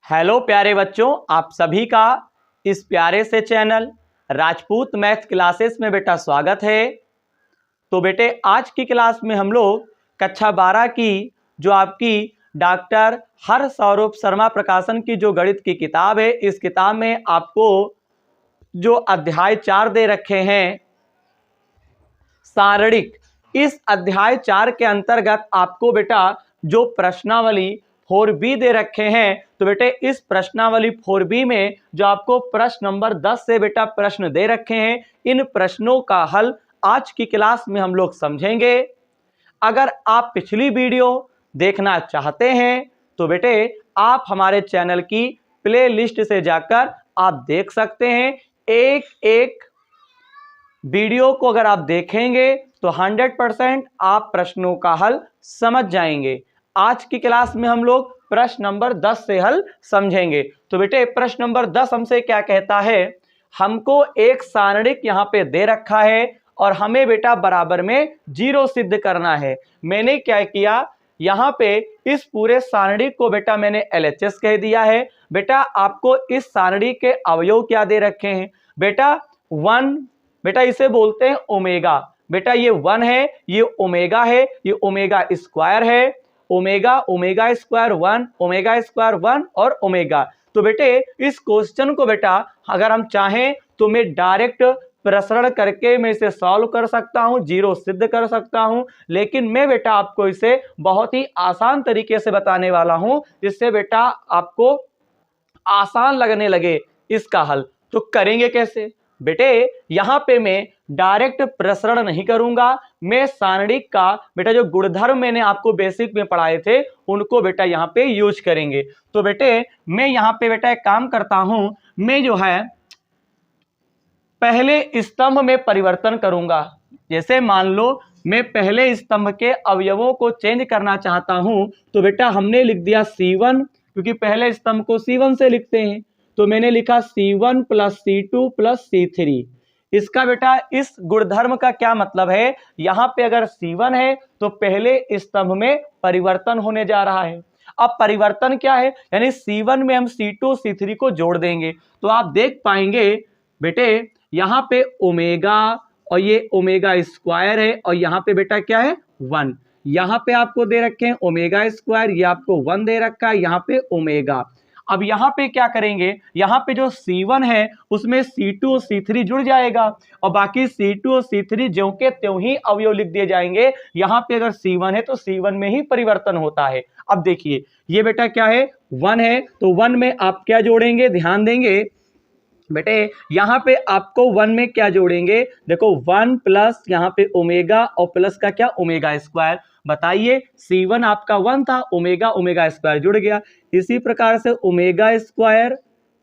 Hello प्यारे बच्चों, आप सभी का इस प्यारे से चैनल राजपूत मैथ क्लासेस में बेटा स्वागत है। तो बेटे आज की क्लास में हम लोग कक्षा 12 की जो आपकी डॉक्टर हर सौरभ शर्मा प्रकाशन की जो गणित की किताब है, इस किताब में आपको जो अध्याय 4 दे रखे हैं सारणिक, इस अध्याय 4 के अंतर्गत आपको बेटा जो प्रश्नावली 4B दे रखे हैं, तो बेटे इस प्रश्नावली 4B में जो आपको प्रश्न नंबर 10 से बेटा प्रश्न दे रखे हैं, इन प्रश्नों का हल आज की क्लास में हम लोग समझेंगे। अगर आप पिछली वीडियो देखना चाहते हैं तो बेटे आप हमारे चैनल की प्लेलिस्ट से जाकर आप देख सकते हैं। एक एक वीडियो को अगर आप देखेंगे तो 100% आप प्रश्नों का हल समझ जाएंगे। आज की क्लास में हम लोग प्रश्न नंबर 10 से हल समझेंगे। तो बेटे प्रश्न नंबर 10 हमसे क्या कहता है, हमको एक सारणिक यहाँ पे दे रखा है और हमें बेटा बराबर में 0 सिद्ध करना है। मैंने क्या किया, यहाँ पे इस पूरे सारणी को बेटा मैंने LHS कह दिया है। बेटा आपको इस सारणी के अवयव क्या दे रखे हैं, बेटा 1, बेटा इसे बोलते हैं ओमेगा। बेटा ये 1 है, ये ओमेगा है, ये ओमेगा स्क्वायर है, omega omega square 1, omega square 1 और ओमेगा। तो बेटे इस क्वेश्चन को बेटा अगर हम चाहें तो मैं डायरेक्ट प्रसरण करके मैं इसे सॉल्व कर सकता हूं, 0 सिद्ध कर सकता हूं, लेकिन मैं बेटा आपको इसे बहुत ही आसान तरीके से बताने वाला हूं, जिससे बेटा आपको आसान लगने लगे इसका हल। तो करेंगे कैसे बेटे, यहां पे मैं डायरेक्ट प्रसरण नहीं करूंगा, मैं सारणिक का बेटा जो गुणधर्म मैंने आपको बेसिक में पढ़ाए थे उनको बेटा यहां पे यूज करेंगे। तो बेटे मैं यहां पे बेटा एक काम करता हूं, मैं जो है पहले स्तंभ में परिवर्तन करूंगा। जैसे मान लो मैं पहले स्तंभ के अवयवों को चेंज करना चाहता हूं, तो बेटा हमने लिख दिया C1, क्योंकि पहले स्तंभ को C1 से लिखते हैं, तो मैंने लिखा C1 plus C2 plus C3। इसका बेटा इस गुणधर्म का क्या मतलब है, यहां पे अगर C1 है तो पहले स्तंभ में परिवर्तन होने जा रहा है। अब परिवर्तन क्या है, यानी C1 में हम C2 C3 को जोड़ देंगे तो आप देख पाएंगे बेटे यहाँ पे ओमेगा और ये ओमेगा स्क्वायर है और यहाँ पे बेटा क्या है 1। यहाँ पे आपको दे रखे हैं ओमेगा स्क्वायर, ये आपको 1 दे रखा है, यहाँ पे ओमेगा। अब यहाँ पे क्या करेंगे, यहाँ पे जो C1 है उसमें C2 और C3 जुड़ जाएगा और बाकी C2 और C3 ज्यों के त्यों ही अवयव लिख दिए जाएंगे। यहाँ पे अगर C1 है तो C1 में ही परिवर्तन होता है। अब देखिए ये बेटा क्या है 1 है, तो 1 में आप क्या जोड़ेंगे, ध्यान देंगे बेटे यहाँ पे आपको 1 में क्या जोड़ेंगे, देखो 1 प्लस यहाँ पे ओमेगा और प्लस का क्या ओमेगा स्क्वायर। बताइए C1 आपका 1 था, ओमेगा ओमेगा स्क्वायर जुड़ गया। इसी प्रकार से ओमेगा स्क्वायर,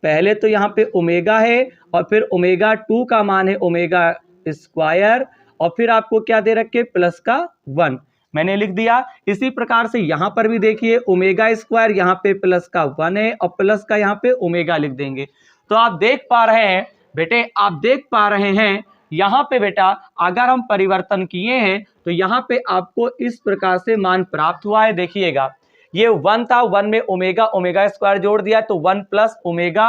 पहले तो यहाँ पे ओमेगा है और फिर ओमेगा 2 का मान है ओमेगा स्क्वायर और फिर आपको क्या दे रखे प्लस का 1, मैंने लिख दिया। इसी प्रकार से यहाँ पर भी देखिए ओमेगा स्क्वायर, यहाँ पे प्लस का 1 है और प्लस का यहाँ पे ओमेगा लिख देंगे। तो आप देख पा रहे हैं बेटे, आप देख पा रहे हैं यहाँ पे बेटा अगर हम परिवर्तन किए हैं तो यहाँ पे आपको इस प्रकार से मान प्राप्त हुआ है। देखिएगा ये 1 था, 1 में ओमेगा ओमेगा स्क्वायर जोड़ दिया तो 1 प्लस ओमेगा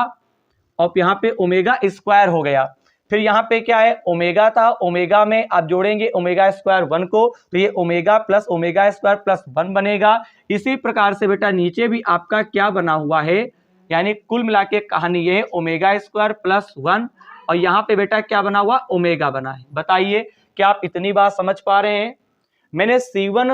और यहाँ पे ओमेगा स्क्वायर हो गया। फिर यहाँ पे क्या है ओमेगा था, ओमेगा में आप जोड़ेंगे ओमेगा स्क्वायर 1 को तो ये omega plus omega square plus 1 बनेगा। इसी प्रकार से बेटा नीचे भी आपका क्या बना हुआ है, यानी कुल मिला के कहानी ये है ओमेगा स्क्वायर प्लस 1 और यहाँ पे बेटा क्या बना हुआ ओमेगा बना है। बताइए क्या आप इतनी बात समझ पा रहे हैं। मैंने C1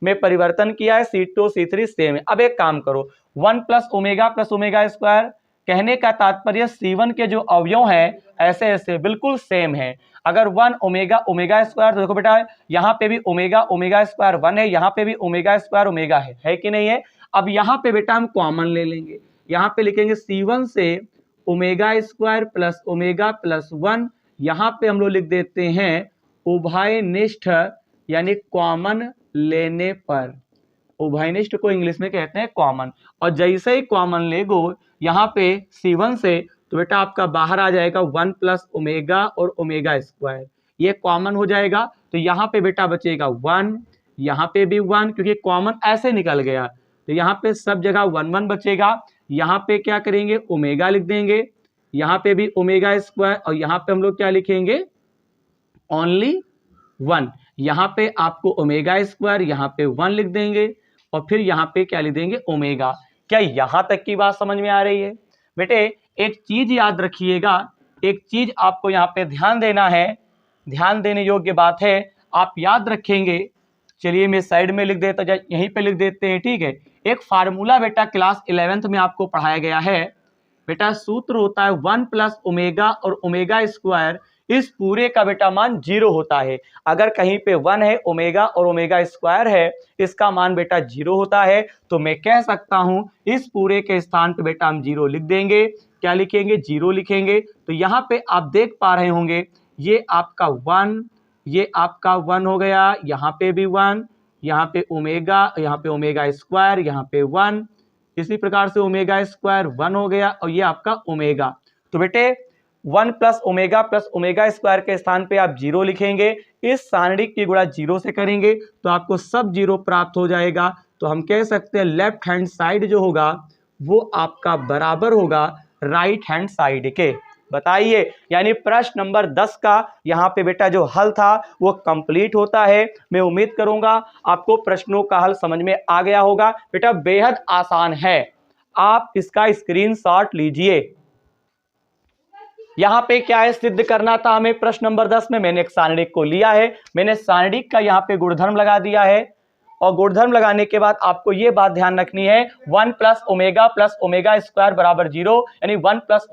में परिवर्तन किया है, C2 C3 सेम है। अब एक काम करो 1 प्लस ओमेगा स्क्वायर, कहने का तात्पर्य C1 के जो अवयव हैं ऐसे ऐसे बिल्कुल सेम है। अगर 1 ओमेगा ओमेगा स्क्वायर, तो देखो बेटा यहाँ पे भी ओमेगा ओमेगा स्क्वायर 1 है, यहाँ पे भी ओमेगा स्क्वायर ओमेगा है कि नहीं है। अब यहाँ पे बेटा हम कॉमन ले लेंगे, यहाँ पे लिखेंगे C1 से omega square plus omega plus 1, यहाँ पे हम लोग लिख देते हैं उभयनिष्ठ, यानी कॉमन लेने पर। उभयनिष्ठ को इंग्लिश में कहते हैं कॉमन, और जैसे ही कॉमन लेगो यहाँ पे C1 से तो बेटा आपका बाहर आ जाएगा 1 प्लस ओमेगा और ओमेगा स्क्वायर, ये कॉमन हो जाएगा। तो यहाँ पे बेटा बचेगा 1, यहाँ पे भी 1, क्योंकि कॉमन ऐसे निकल गया तो यहाँ पे सब जगह 1 1 बचेगा। यहाँ पे क्या करेंगे, ओमेगा लिख देंगे, यहाँ पे भी ओमेगा स्क्वायर, और यहाँ पे हम लोग क्या लिखेंगे, ओनली 1। यहाँ पे आपको ओमेगा स्क्वायर, यहाँ पे 1 लिख देंगे, और फिर यहाँ पे क्या लिख देंगे, ओमेगा। क्या यहाँ तक की बात समझ में आ रही है? बेटे एक चीज याद रखिएगा, एक चीज आपको यहाँ पे ध्यान देना है, ध्यान देने योग्य बात है, आप याद रखेंगे। चलिए मैं साइड में लिख देता, यहीं पे लिख देते हैं, ठीक है। एक फार्मूला बेटा क्लास 11th में आपको पढ़ाया गया है बेटा, सूत्र होता है 1 प्लस ओमेगा और ओमेगा स्क्वायर, इस पूरे का बेटा मान 0 होता है। अगर कहीं पे 1 है, ओमेगा और ओमेगा स्क्वायर है, इसका मान बेटा 0 होता है, तो मैं कह सकता हूं इस पूरे के स्थान पे बेटा हम 0 लिख देंगे। क्या लिखेंगे, 0 लिखेंगे। तो यहाँ पे आप देख पा रहे होंगे, ये आपका 1, ये आपका 1 हो गया, यहाँ पे भी 1, यहाँ पे ओमेगा स्क्वायर, यहाँ पे 1, इसी प्रकार से ओमेगा स्क्वायर 1 हो गया, और ये आपका ओमेगा। तो बेटे 1 प्लस ओमेगा स्क्वायर के स्थान पे आप 0 लिखेंगे, इस सारणिक की गुणा 0 से करेंगे तो आपको सब 0 प्राप्त हो जाएगा। तो हम कह सकते हैं लेफ्ट हैंड साइड जो होगा वो आपका बराबर होगा राइट हैंड साइड के। बताइए, यानी प्रश्न नंबर 10 का यहाँ पे बेटा जो हल था वो कंप्लीट होता है। मैं उम्मीद करूंगा आपको प्रश्नों का हल समझ में आ गया होगा। बेटा बेहद आसान है, आप इसका स्क्रीनशॉट लीजिए। यहाँ पे क्या है, सिद्ध करना था हमें प्रश्न नंबर 10 में। मैंने एक सारणिक को लिया है, मैंने सारणिक का यहाँ पे गुणधर्म लगा दिया है, और गुणधर्म लगाने के बाद आपको ये बात ध्यान रखनी है 1 प्लस ओमेगा स्क्वायर बराबर 0, यानी 1 प्लस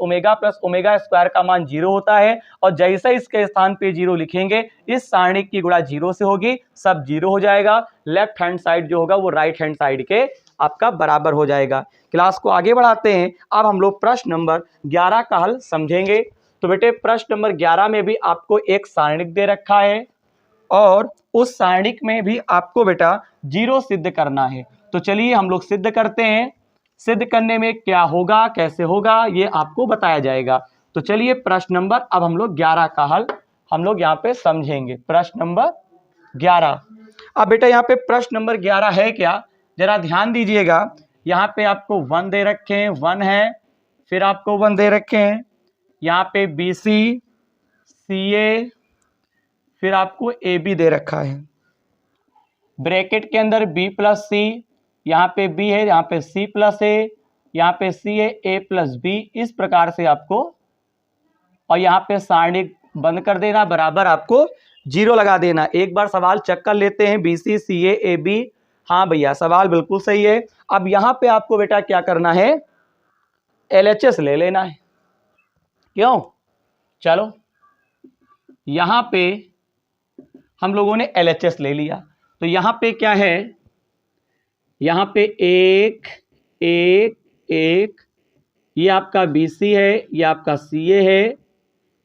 ओमेगा स्क्वायर का मान 0 होता है। और जैसे इसके स्थान पे 0 लिखेंगे, इस सारणिक की गुणा 0 से होगी, सब 0 हो जाएगा। लेफ्ट हैंड साइड जो होगा वो राइट हैंड साइड के आपका बराबर हो जाएगा। क्लास को आगे बढ़ाते हैं। अब हम लोग प्रश्न नंबर 11 का हल समझेंगे। तो बेटे प्रश्न नंबर 11 में भी आपको एक सारणिक दे रखा है, और उस सारणिक में भी आपको बेटा 0 सिद्ध करना है। तो चलिए हम लोग सिद्ध करते हैं। सिद्ध करने में क्या होगा, कैसे होगा, ये आपको बताया जाएगा। तो चलिए प्रश्न नंबर अब हम लोग 11 का हल हम लोग यहाँ पे समझेंगे। प्रश्न नंबर 11। अब बेटा यहाँ पे प्रश्न नंबर 11 है क्या, जरा ध्यान दीजिएगा। यहाँ पे आपको 1 दे रखे हैं, 1 है, फिर आपको 1 दे रखे हैं, यहाँ पे BC CA, फिर आपको AB दे रखा है, ब्रैकेट के अंदर B प्लस C, यहाँ पे B है, यहाँ पे C प्लस A, यहाँ पे C है, A प्लस B, इस प्रकार से आपको, और यहाँ पे सारणिक बंद कर देना, बराबर आपको 0 लगा देना। एक बार सवाल चेक कर लेते हैं, BC CA AB, हाँ भैया सवाल बिल्कुल सही है। अब यहाँ पे आपको बेटा क्या करना है, LHS ले लेना है। क्यों, चलो यहाँ पे हम लोगों ने LHS ले लिया। तो यहाँ पे क्या है, यहाँ पे 1 1 1, ये आपका BC है, ये आपका CA है,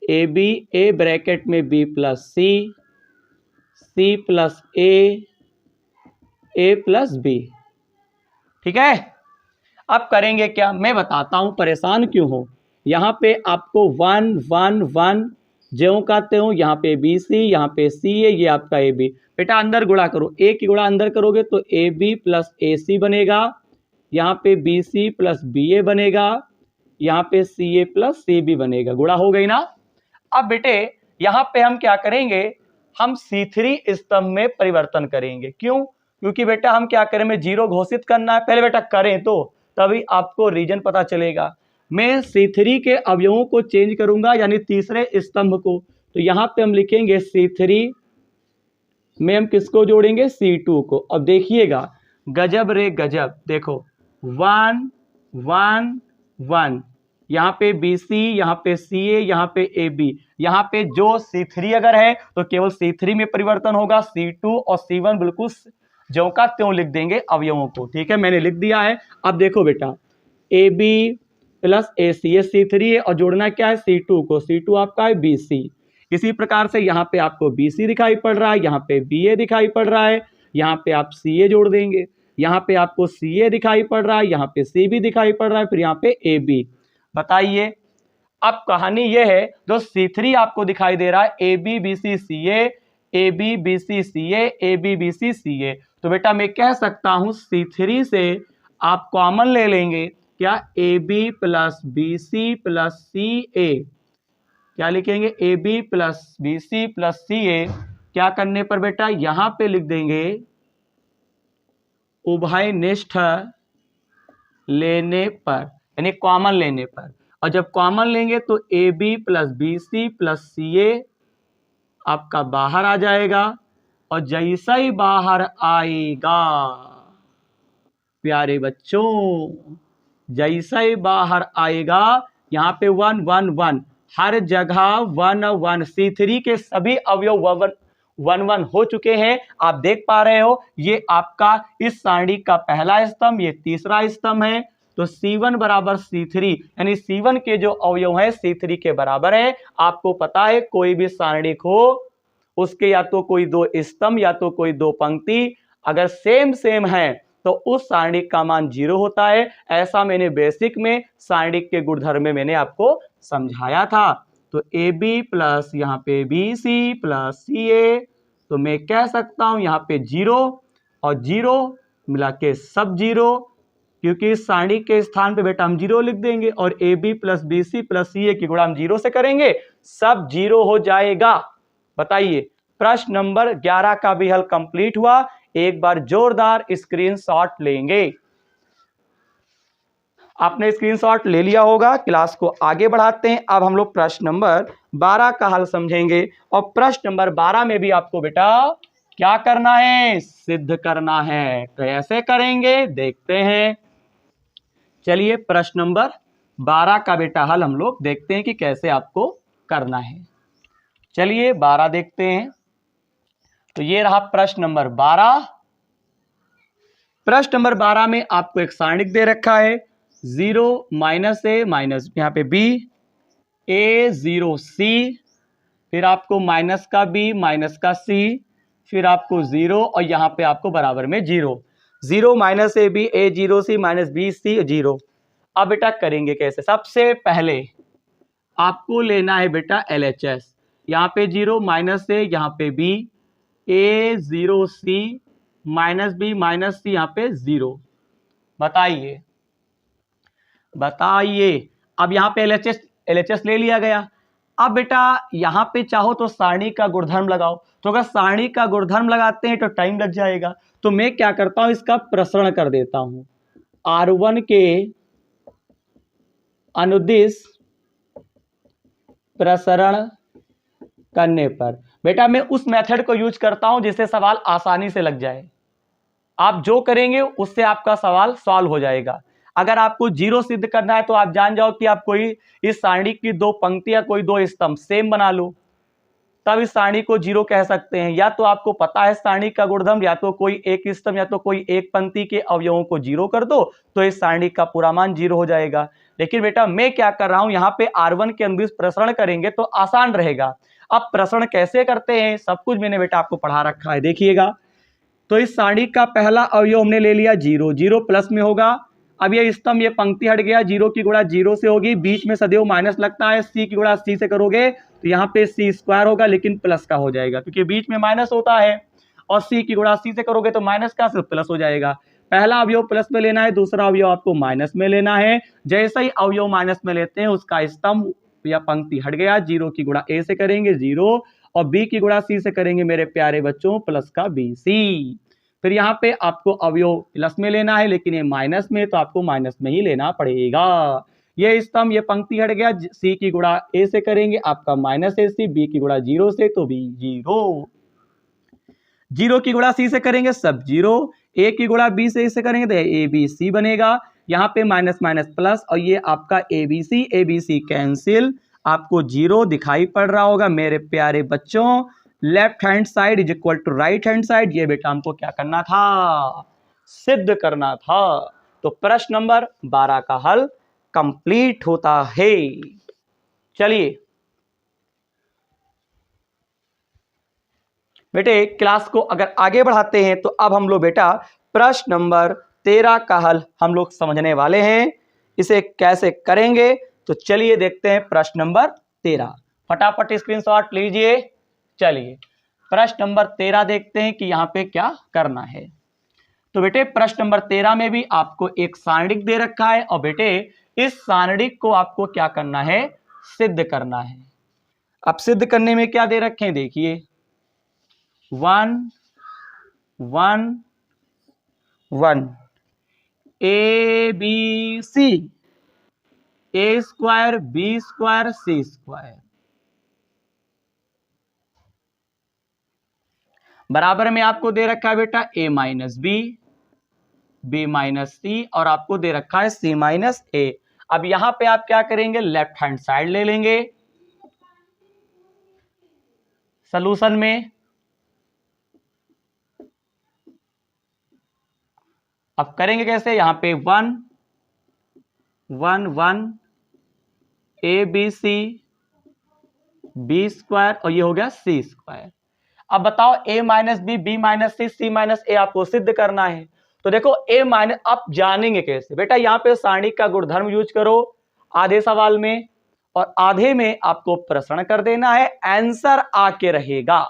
AB, A ब्रैकेट में B plus C, C plus A plus B। ठीक है, अब करेंगे क्या, मैं बताता हूं, परेशान क्यों हो। यहाँ पे आपको 1 1 1 ज्यों का त्यों, यहाँ पे BC, यहाँ पे CA, ये आपका AB। बेटा अंदर गुणा करो, A की गुणा अंदर करोगे तो AB प्लस AC बनेगा, यहाँ पे BC प्लस BA बनेगा, यहाँ पे CA प्लस CB बनेगा। गुणा हो गई ना। अब बेटे यहाँ पे हम क्या करेंगे, हम C3 स्तंभ में परिवर्तन करेंगे। क्यों, क्योंकि बेटा हम क्या करें, में 0 घोषित करना है, पहले बेटा करें तो तभी आपको रीजन पता चलेगा। मैं C3 के अवयवों को चेंज करूंगा, यानी तीसरे स्तंभ को। तो यहाँ पे हम लिखेंगे C3 में हम किसको जोड़ेंगे, C2 को। अब देखिएगा, गजब रे गजब, देखो 1 1 1, यहाँ पे BC, यहाँ पे CA, यहाँ पे AB, यहाँ पे जो C3 अगर है तो केवल C3 में परिवर्तन होगा, C2 और C1 बिल्कुल ज्यों का त्यों लिख देंगे अवयवों को। ठीक है, मैंने लिख दिया है। अब देखो बेटा AB प्लस AC, ये C3 है, और जोड़ना क्या है, C2 को। C2 आपका है BC। इसी प्रकार से यहाँ पे आपको BC दिखाई पड़ रहा है, यहाँ पे BA दिखाई पड़ रहा है, यहाँ पे आप CA जोड़ देंगे, यहाँ पे आपको CA दिखाई पड़ रहा है, यहाँ पे CB दिखाई पड़ रहा है, फिर यहाँ पे AB। बताइए, अब कहानी ये है, जो C3 आपको दिखाई दे रहा है AB BC CA, AB BC CA, AB BC CA, तो बेटा मैं कह सकता हूं C3 से आप कॉमन ले लेंगे, क्या A B plus B C plus C A, क्या लिखेंगे A B plus B C plus C A, क्या करने पर बेटा यहां पे लिख देंगे उभयनिष्ठ लेने पर, यानी कॉमन लेने पर। और जब कॉमन लेंगे तो A B plus B C plus C A आपका बाहर आ जाएगा। और जैसा ही बाहर आएगा प्यारे बच्चों, जैसा ही बाहर आएगा यहाँ पे 1 1 1 हर जगह 1 1, C3 के सभी अवयव 1 1 हो चुके हैं। आप देख पा रहे हो ये आपका इस सारणी का पहला स्तंभ, ये तीसरा स्तंभ है। तो C1 बराबर C3, यानी C1 के जो अवयव है C3 के बराबर है। आपको पता है कोई भी सारणी हो उसके या तो कोई दो स्तंभ या तो कोई दो पंक्ति अगर सेम है तो उस सारणी का मान 0 होता है। ऐसा मैंने बेसिक में सारणी के गुणधर्म में मैंने आपको समझाया था। तो ए बी प्लस यहाँ पे बी सी प्लस सी ए, तो मैं कह सकता हूं यहाँ पे 0 और 0 मिला के सब 0, क्योंकि इस सारणी के स्थान पे बेटा हम 0 लिख देंगे और A B plus B C plus C A की गुणा हम 0 से करेंगे, सब 0 हो जाएगा। बताइए प्रश्न नंबर 11 का भी हल कंप्लीट हुआ। एक बार जोरदार स्क्रीनशॉट लेंगे। आपने स्क्रीनशॉट ले लिया होगा। क्लास को आगे बढ़ाते हैं। अब हम लोग प्रश्न नंबर 12 का हल समझेंगे। और प्रश्न नंबर 12 में भी आपको बेटा क्या करना है, सिद्ध करना है। तो ऐसे करेंगे, देखते हैं। चलिए प्रश्न नंबर 12 का बेटा हल हम लोग देखते हैं कि कैसे आपको करना है। चलिए 12 देखते हैं। तो ये रहा प्रश्न नंबर 12। प्रश्न नंबर 12 में आपको एक सारणिक दे रखा है 0 माइनस ए माइनस यहाँ पे बी, ए 0 सी, फिर आपको माइनस का बी माइनस का सी, फिर आपको 0 और यहाँ पे आपको बराबर में 0 0 minus A B, A 0 C minus B C 0। अब बेटा करेंगे कैसे। सबसे पहले आपको लेना है बेटा LHS। यहाँ पे 0 माइनस ए, यहाँ पे B, A 0 C minus B minus सी, यहाँ पे 0। बताइए अब यहाँ पे LHS ले लिया गया। अब बेटा यहाँ पे चाहो तो सारणी का गुणधर्म लगाओ। तो अगर सारणी का गुणधर्म लगाते हैं तो टाइम लग जाएगा। तो मैं क्या करता हूं, इसका प्रसरण कर देता हूं। R1 के अनुदिश प्रसरण करने पर बेटा मैं उस मेथड को यूज करता हूं जिससे सवाल आसानी से लग जाए। आप जो करेंगे उससे आपका सवाल सॉल्व हो जाएगा। अगर आपको 0 सिद्ध करना है तो आप जान जाओ कि आप कोई इस सारणी की दो पंक्ति या कोई दो स्तंभ सेम बना लो, तब इस सारणी को 0 कह सकते हैं। या तो आपको पता है सारणी का गुणधर्म, या तो कोई एक स्तंभ या तो कोई एक पंक्ति के अवयवों को 0 कर दो तो इस सारणी का पूरा मान 0 हो जाएगा। लेकिन बेटा मैं क्या कर रहा हूं, यहाँ पे R1 के अनुदिश प्रसरण करेंगे तो आसान रहेगा। अब प्रसरण कैसे करते हैं सब कुछ मैंने बेटा आपको पढ़ा रखा है, देखिएगा। तो इस सारणी का पहला अवयव हमने ले लिया 0, 0 प्लस में होगा। अब ये स्तंभ ये पंक्ति हट गया, 0 की गुणा 0 से होगी, बीच में सदैव माइनस लगता है। सी की गुणा सी से करोगे तो यहाँ पे सी स्क्वायर होगा लेकिन प्लस का हो जाएगा क्योंकि बीच में माइनस होता है। और सी की गुणा सी से करोगे तो माइनस का सिर्फ प्लस हो जाएगा। पहला अवयव प्लस में लेना है, दूसरा अवयव आपको माइनस में लेना है। जैसे ही अवयव माइनस में लेते हैं उसका स्तंभ या पंक्ति हट गया। 0 की गुणा ए से करेंगे 0 और बी की गुणा सी से करेंगे मेरे प्यारे बच्चों प्लस का बी सी। फिर यहाँ पे आपको अवयव प्लस में लेना है लेकिन ये माइनस में, तो आपको माइनस में ही लेना पड़ेगा। ये स्तंभ ये पंक्ति हट गया, सी की गुणा ए से करेंगे आपका माइनस ए सी, बी की गुणा 0 से तो बी 0, 0 की गुणा सी से करेंगे सब 0, ए की गुणा बी से इसे करेंगे तो ए बी सी बनेगा। यहाँ पे माइनस माइनस प्लस और ये आपका ए बी सी कैंसिल, आपको 0 दिखाई पड़ रहा होगा मेरे प्यारे बच्चों। Left hand side is equal to right hand side, ये बेटा हमको क्या करना था, सिद्ध करना था। तो प्रश्न नंबर 12 का हल कंप्लीट होता है। चलिए बेटे क्लास को अगर आगे बढ़ाते हैं तो अब हम लोग बेटा प्रश्न नंबर 13 का हल हम लोग समझने वाले हैं। इसे कैसे करेंगे तो चलिए देखते हैं प्रश्न नंबर 13। फटाफट स्क्रीनशॉट लीजिए। चलिए प्रश्न नंबर 13 देखते हैं कि यहाँ पे क्या करना है। तो बेटे प्रश्न नंबर 13 में भी आपको एक सारणिक दे रखा है और बेटे इस सारणिक को आपको क्या करना है, सिद्ध करना है। अब सिद्ध करने में क्या दे रखे हैं देखिए, 1 1 1 A B C, A square B square C square बराबर में आपको दे रखा है बेटा A minus B, B minus C और आपको दे रखा है सी माइनस ए। अब यहां पे आप क्या करेंगे, लेफ्ट हैंड साइड ले लेंगे सॉल्यूशन में। अब करेंगे कैसे, यहां पे 1 1 1 A B C B square और ये हो गया सी स्क्वायर। अब बताओ A minus B, B minus C minus A आपको सिद्ध करना है। तो देखो ए माइनस आप जानेंगे कैसे बेटा, यहां पे सारणिक का गुणधर्म यूज करो आधे सवाल में और आधे में आपको प्रश्न कर देना है, आंसर आके रहेगा।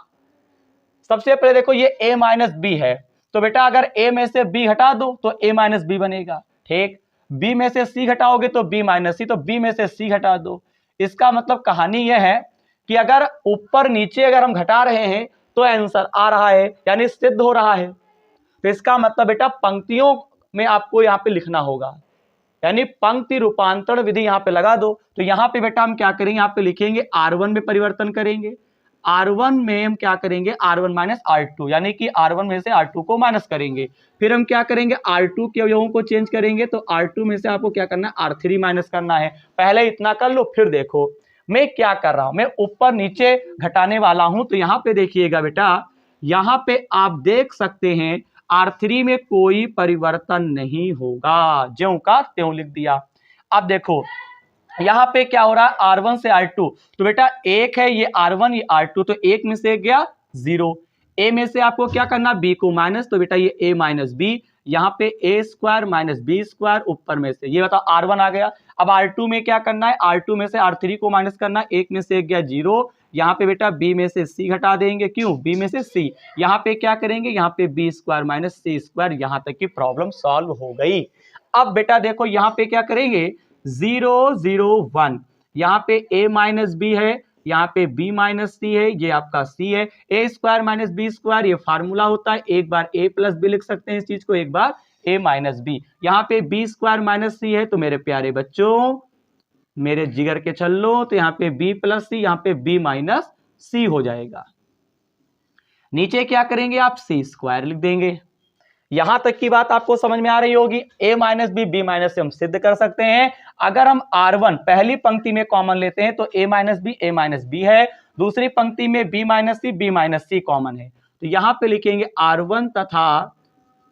सबसे पहले देखो ये a माइनस बी है, तो बेटा अगर a में से b हटा दो तो a माइनस बी बनेगा, ठीक। b में से c घटाओगे तो b माइनस सी, तो b में से c घटा दो। इसका मतलब कहानी यह है कि अगर ऊपर नीचे अगर हम घटा रहे हैं तो आंसर आ रहा है, यानी सिद्ध हो रहा है। तो इसका मतलब बेटा पंक्तियों में आपको यहाँ पे लिखना होगा, यानी पंक्ति रूपांतरण विधि यहाँ पे लगा दो। तो यहाँ पे बेटा हम क्या करेंगे, यहाँ पे लिखेंगे R1 में परिवर्तन करेंगे, R1 में हम क्या करेंगे R1 माइनस R2, यानी कि R1 में से R2 को माइनस करेंगे। फिर हम क्या करेंगे R2 के अवयवों को चेंज करेंगे, तो R2 में से आपको क्या करना है R3 माइनस करना है। पहले इतना कर लो, फिर देखो मैं क्या कर रहा हूं, मैं ऊपर नीचे घटाने वाला हूं। तो यहां पे देखिएगा बेटा, यहां पे आप देख सकते हैं R3 में कोई परिवर्तन नहीं होगा, ज्यों का त्यों लिख दिया। अब देखो यहां पे क्या हो रहा है, R1 से R2, तो बेटा एक है ये R1 ये R2, तो एक में से एक गया 0। a में से आपको क्या करना, b को माइनस, तो बेटा ये a माइनस बी, यहाँ पे a square minus B square, ऊपर में से ये बताओ R1 आ गया। अब R2 में क्या करना है, R2 में से R3 को माइनस करना है, एक में से एक गया 0, यहाँ पे बेटा b में से c घटा देंगे, क्यों, b में से c, यहाँ पे क्या करेंगे, यहाँ पे b स्क्वायर माइनस सी स्क्वायर, यहाँ तक की प्रॉब्लम सॉल्व हो गई। अब बेटा देखो यहाँ पे क्या करेंगे, 0 0 1, यहाँ पे a माइनस बी है, यहाँ पे b माइनस सी है, ये आपका c है। a square minus B square ये फार्मूला होता है, एक बार a प्लस बी लिख सकते हैं इस चीज को, एक बार a माइनस बी। यहाँ पे b स्क्वायर माइनस सी है, तो मेरे प्यारे बच्चों मेरे जिगर के छल्लो, तो यहाँ पे b प्लस सी, यहाँ पे b माइनस सी हो जाएगा। नीचे क्या करेंगे आप c स्क्वायर लिख देंगे। यहां तक की बात आपको समझ में आ रही होगी। a minus B, B minus से हम सिद्ध कर सकते हैं। अगर हम R1 पहली पंक्ति में कॉमन लेते हैं तो a माइनस बी है, दूसरी पंक्ति में b माइनस सी, बी माइनस सी कॉमन है, तो यहां पे लिखेंगे R1 तथा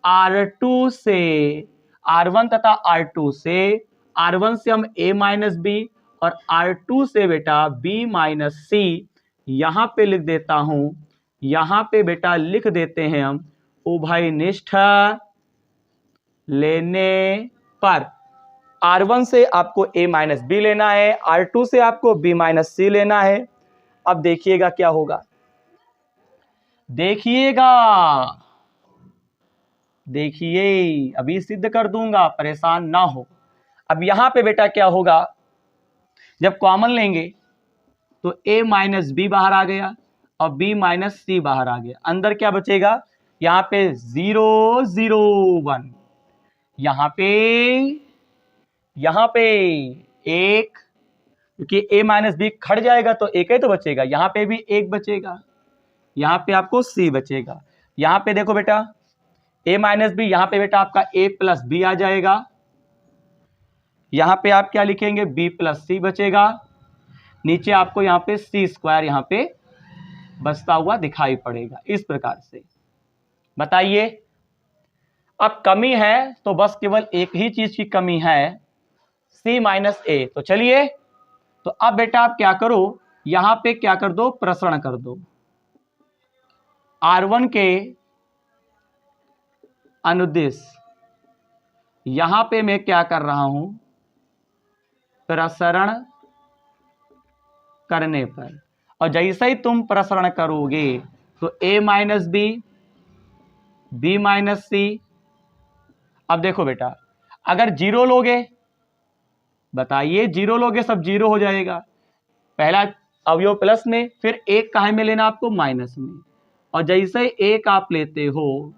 R2 से, R1 तथा R2 से, R1 से हम a माइनस बी और R2 से बेटा b माइनस सी, यहां पे लिख देता हूं, यहां पे बेटा लिख देते हैं हम उभयनिष्ठ लेने पर। R1 से आपको a माइनस बी लेना है, R2 से आपको b माइनस सी लेना है। अब देखिएगा क्या होगा, देखिएगा, देखिए अभी सिद्ध कर दूंगा, परेशान ना हो। अब यहां पे बेटा क्या होगा, जब कॉमन लेंगे तो a माइनस बी बाहर आ गया और b माइनस सी बाहर आ गया, अंदर क्या बचेगा, यहाँ पे 0 0 1, यहाँ पे एक, क्योंकि a माइनस बी खड़ जाएगा तो एक ही तो बचेगा, यहाँ पे भी एक बचेगा, यहाँ पे आपको c बचेगा। यहाँ पे देखो बेटा a माइनस बी, यहाँ पे बेटा आपका a प्लस बी आ जाएगा, यहाँ पे आप क्या लिखेंगे, b प्लस सी बचेगा, नीचे आपको यहाँ पे c स्क्वायर यहाँ पे बचता हुआ दिखाई पड़ेगा। इस प्रकार से बताइए, अब कमी है तो बस केवल एक ही चीज की कमी है, c माइनस ए। तो चलिए, तो अब बेटा आप क्या करो, यहां पे क्या कर दो, प्रसरण कर दो। R1 के अनुदिश यहां पे मैं क्या कर रहा हूं, प्रसरण करने पर, और जैसे ही तुम प्रसरण करोगे तो a minus B, B minus C, अब देखो बेटा, अगर जीरो लोगे, बताइए जीरो लोगे सब जीरो हो जाएगा, पहला अवयव प्लस में, फिर एक काहे में लेना आपको, माइनस में। और जैसे एक आप लेते हो,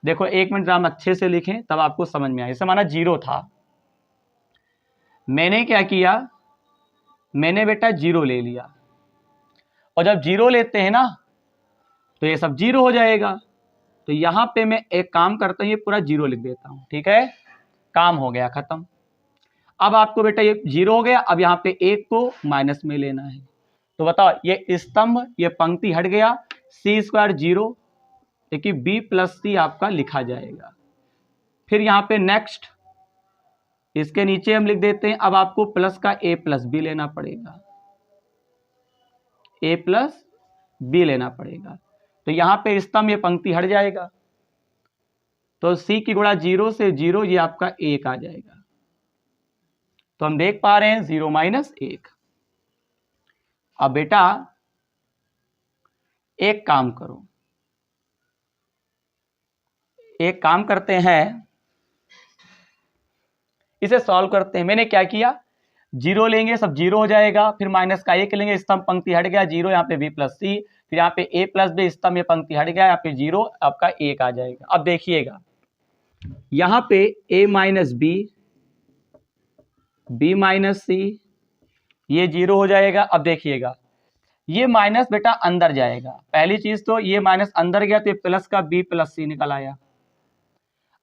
देखो एक मिनट हम अच्छे से लिखें तब आपको समझ में आए। जैसे माना जीरो था, मैंने क्या किया, मैंने बेटा जीरो ले लिया, और जब जीरो लेते हैं ना तो ये सब जीरो हो जाएगा। तो यहां पे मैं एक काम करता हूं, ये पूरा जीरो लिख देता हूं, ठीक है, काम हो गया खत्म। अब आपको बेटा ये जीरो हो गया, अब यहाँ पे एक को माइनस में लेना है। तो बताओ, ये स्तंभ, ये पंक्ति हट गया, सी स्क्वायर जीरो, देखिए बी प्लस सी आपका लिखा जाएगा। फिर यहाँ पे नेक्स्ट, इसके नीचे हम लिख देते हैं, अब आपको प्लस का ए प्लस बी लेना पड़ेगा, ए प्लस बी लेना पड़ेगा। तो यहाँ पे स्तंभ, ये पंक्ति हट जाएगा, तो सी की गुणा जीरो से जीरो, ये आपका एक आ जाएगा। तो हम देख पा रहे हैं जीरो माइनस एक। अब बेटा एक काम करो, एक काम करते हैं, इसे सॉल्व करते हैं। मैंने क्या किया, जीरो लेंगे सब जीरो हो जाएगा, फिर माइनस का एक लेंगे, स्तंभ पंक्ति हट गया जीरो, यहाँ पे बी प्लस सी, फिर यहाँ पे ए प्लस बी, स्तंभ ये पंक्ति हट गया, यहाँ पे जीरो, आपका एक आ जाएगा। अब देखिएगा, यहाँ पे ए माइनस बी, बी माइनस सी, ये जीरो हो जाएगा। अब देखिएगा, ये माइनस बेटा अंदर जाएगा, पहली चीज तो ये माइनस अंदर गया तो ये प्लस का बी प्लस सी निकल आया।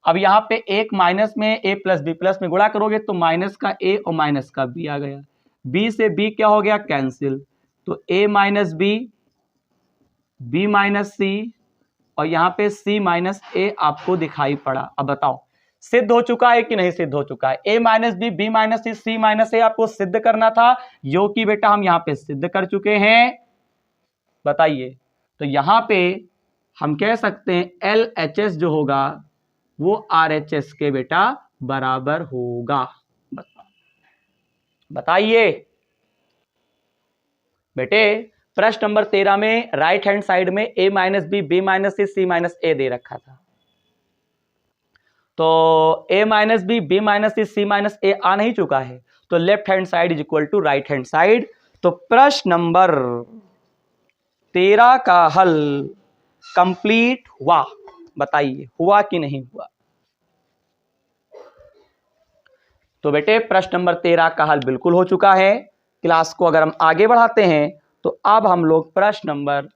अब यहाँ पे एक माइनस में ए प्लस बी प्लस में गुणा करोगे तो माइनस का ए और माइनस का बी आ गया, बी से बी क्या हो गया, कैंसिल, तो A minus B, B minus C, और यहाँ पे सी माइनस ए आपको दिखाई पड़ा। अब बताओ सिद्ध हो चुका है कि नहीं सिद्ध हो चुका है, ए minus B, B minus C minus A आपको सिद्ध करना था, जो कि बेटा हम यहाँ पे सिद्ध कर चुके हैं। बताइए, तो यहाँ पे हम कह सकते हैं एल एच एस जो होगा वो आर एच एस के बेटा बराबर होगा। बताइए बेटे, प्रश्न नंबर 13 में राइट हैंड साइड में A minus B, B minus C minus A दे रखा था, तो A minus B, B minus C minus A आ नहीं चुका है, तो left hand side is equal to right hand side. तो प्रश्न नंबर 13 का हल कंप्लीट हुआ। बताइए हुआ कि नहीं हुआ। तो बेटे प्रश्न नंबर 13 का हल बिल्कुल हो चुका है। क्लास को अगर हम आगे बढ़ाते हैं तो अब हम लोग प्रश्न नंबर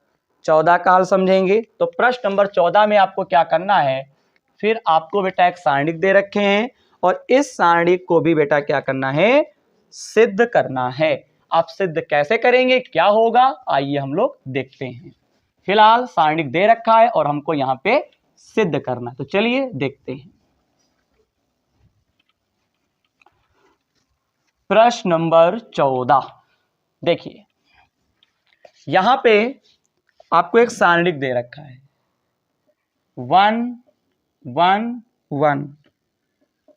14 का हल समझेंगे। तो प्रश्न नंबर 14 में आपको क्या करना है, फिर आपको बेटा एक सारणिक दे रखे हैं और इस सारणिक को भी बेटा क्या करना है, सिद्ध करना है। आप सिद्ध कैसे करेंगे, क्या होगा, आइए हम लोग देखते हैं। फिलहाल सारणिक दे रखा है और हमको यहाँ पे सिद्ध करना, तो चलिए देखते हैं। प्रश्न नंबर 14 देखिए, यहां पे आपको एक सारणिक दे रखा है 1 1 1,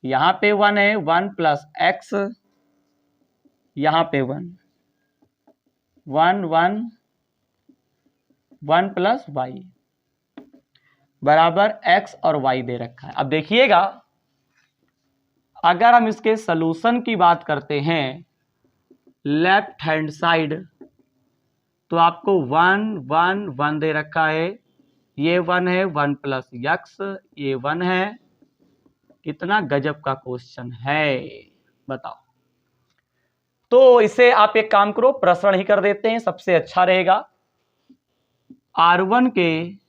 यहां पे 1 है, 1 प्लस एक्स, यहां पे 1 1 1 1 प्लस वाई बराबर एक्स और वाई दे रखा है। अब देखिएगा, अगर हम इसके सलूशन की बात करते हैं लेफ्ट हैंड साइड, तो आपको 1 1 1 दे रखा है, ये 1 है, 1 प्लस एक्स, ये 1 है। कितना गजब का क्वेश्चन है, बताओ। तो इसे आप एक काम करो, प्रसरण ही कर देते हैं, सबसे अच्छा रहेगा। R1 के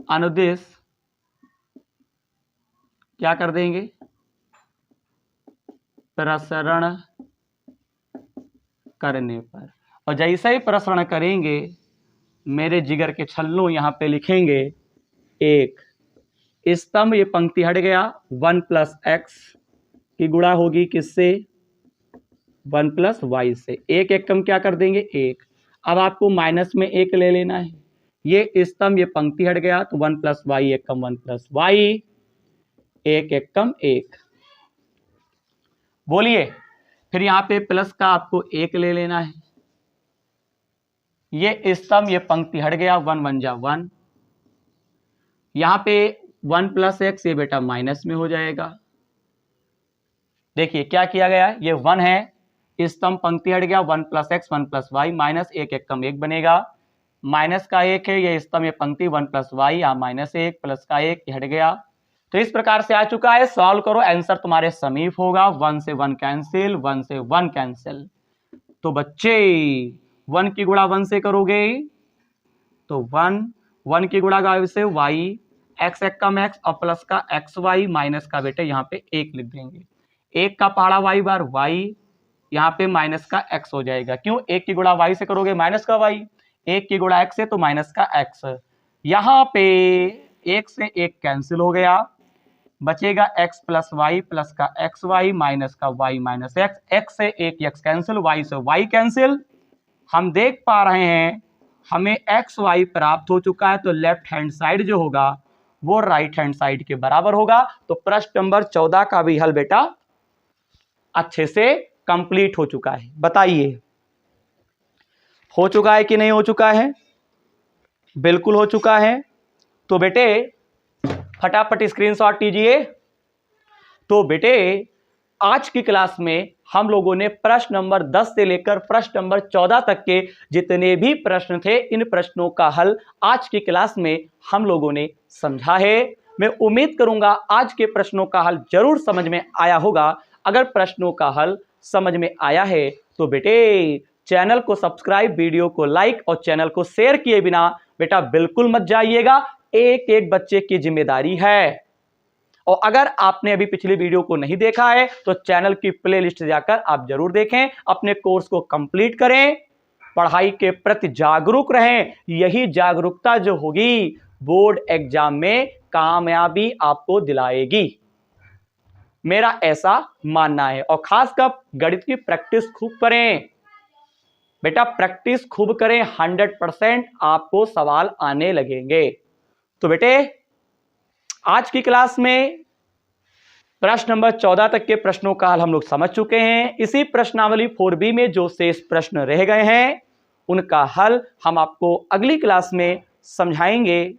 अनुदिश क्या कर देंगे, प्रसरण करने पर, और जैसे ही प्रसरण करेंगे मेरे जिगर के छल्लों यहां पे लिखेंगे एक, स्तंभ ये पंक्ति हट गया, 1 प्लस एक्स की गुणा होगी किससे, 1 प्लस वाई से, एक एक कम क्या कर देंगे एक। अब आपको माइनस में एक ले लेना है, ये स्तंभ ये पंक्ति हट गया तो 1 प्लस वाई एक कम 1 प्लस वाई, एक एक कम एक। बोलिए, फिर यहां पे प्लस का आपको एक ले लेना है, ये स्तंभ ये पंक्ति हट गया, 1 1 जा 1, यहाँ पे 1 + x ये बेटा माइनस में हो जाएगा। देखिए क्या किया गया, ये 1 है, स्तंभ पंक्ति हट गया, 1 + x 1 + y, माइनस 1 1 कम 1 बनेगा, माइनस का 1 है, ये स्तंभ ये पंक्ति 1 + y, यहाँ -1 प्लस का 1 हट गया। तो इस प्रकार से आ चुका है। सॉल्व करो, आंसर तुम्हारे समीप होगा। 1 से 1 कैंसिल, 1 से 1 कैंसिल। तो बच्चे 1 की गुणा 1 से करोगे तो 1 की गुणा से y, x 1 कम x और प्लस का xy, माइनस का बेटे यहाँ पे 1 लिख देंगे। 1 का पहाड़ा y बार y, यहाँ पे माइनस का x हो जाएगा। क्यों? 1 की गुणा y से करोगे माइनस का y, 1 की गुणा x से तो माइनस का x। यहाँ पे 1 से 1 कैंसिल हो गया, बचेगा x प्लस वाई प्लस का एक्स वाई माइनस का y माइनस एक्स, x से 1 x कैंसिल, y से y कैंसिल। हम देख पा रहे हैं हमें एक्स वाई प्राप्त हो चुका है, तो लेफ्ट हैंड साइड जो होगा वो राइट हैंड साइड के बराबर होगा। तो प्रश्न नंबर 14 का भी हल बेटा अच्छे से कंप्लीट हो चुका है। बताइए हो चुका है कि नहीं हो चुका है? बिल्कुल हो चुका है। तो बेटे फटाफट स्क्रीनशॉट लीजिए। तो बेटे आज की क्लास में हम लोगों ने प्रश्न नंबर 10 से लेकर प्रश्न नंबर 14 तक के जितने भी प्रश्न थे, इन प्रश्नों का हल आज की क्लास में हम लोगों ने समझा है। मैं उम्मीद करूंगा आज के प्रश्नों का हल जरूर समझ में आया होगा। अगर प्रश्नों का हल समझ में आया है तो बेटे चैनल को सब्सक्राइब, वीडियो को लाइक और चैनल को शेयर किए बिना बेटा बिल्कुल मत जाइएगा। एक एक बच्चे की जिम्मेदारी है। और अगर आपने अभी पिछली वीडियो को नहीं देखा है तो चैनल की प्लेलिस्ट जाकर आप जरूर देखें, अपने कोर्स को कंप्लीट करें, पढ़ाई के प्रति जागरूक रहें। यही जागरूकता जो होगी बोर्ड एग्जाम में कामयाबी आपको दिलाएगी, मेरा ऐसा मानना है। और खासकर गणित की प्रैक्टिस खूब करें बेटा, प्रैक्टिस खूब करें, 100% आपको सवाल आने लगेंगे। तो बेटे आज की क्लास में प्रश्न नंबर 14 तक के प्रश्नों का हल हम लोग समझ चुके हैं। इसी प्रश्नावली 4B में जो शेष प्रश्न रह गए हैं उनका हल हम आपको अगली क्लास में समझाएंगे।